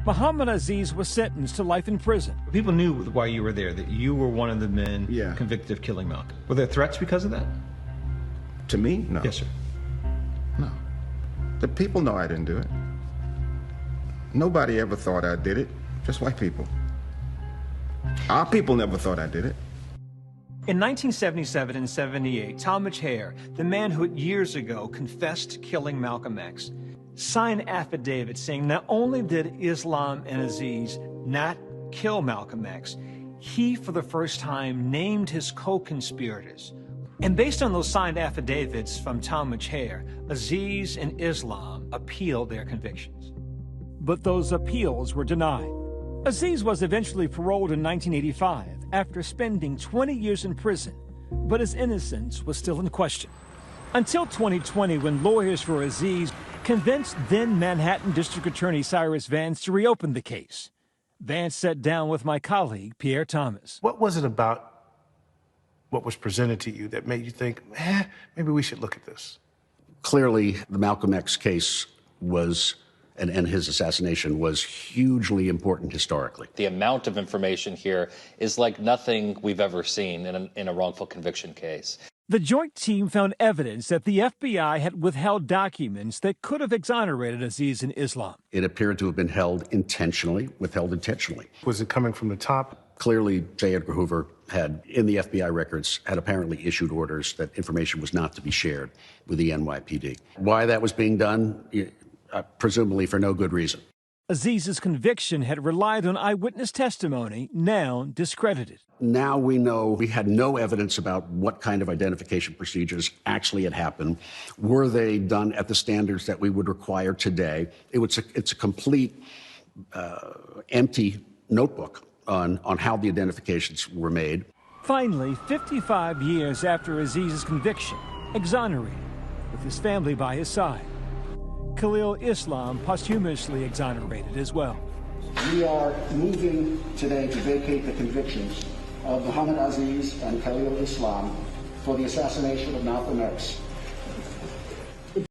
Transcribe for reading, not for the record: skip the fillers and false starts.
Muhammad Aziz was sentenced to life in prison. People knew why you were there, that you were one of the men convicted of killing Malcolm. Were there threats because of that? To me? No. Yes, sir. No. The people know I didn't do it. Nobody ever thought I did it, just white people. Our people never thought I did it. In 1977 and 78, Talmadge Hayer, the man who years ago confessed to killing Malcolm X, signed affidavits saying not only did Islam and Aziz not kill Malcolm X, he for the first time named his co-conspirators. And based on those signed affidavits from Talmadge Hayer, Aziz and Islam appealed their convictions. But those appeals were denied. Aziz was eventually paroled in 1985 after spending 20 years in prison, but his innocence was still in question. Until 2020, when lawyers for Aziz convinced then Manhattan District Attorney Cyrus Vance to reopen the case. Vance sat down with my colleague, Pierre Thomas. What was it about what was presented to you that made you think, maybe we should look at this? Clearly, the Malcolm X case was, and his assassination was hugely important historically. The amount of information here is like nothing we've ever seen in a wrongful conviction case. The joint team found evidence that the FBI had withheld documents that could have exonerated Aziz and Islam. It appeared to have been withheld intentionally. Was it coming from the top? Clearly, J. Edgar Hoover had, in the FBI records, had apparently issued orders that information was not to be shared with the NYPD. Why that was being done? Presumably for no good reason. Aziz's conviction had relied on eyewitness testimony, now discredited. Now we know we had no evidence about what kind of identification procedures actually had happened. Were they done at the standards that we would require today? It's a complete empty notebook on how the identifications were made. Finally, 55 years after Aziz's conviction, exonerated, with his family by his side. Khalil Islam posthumously exonerated as well. We are moving today to vacate the convictions of Muhammad Aziz and Khalil Islam for the assassination of Malcolm X.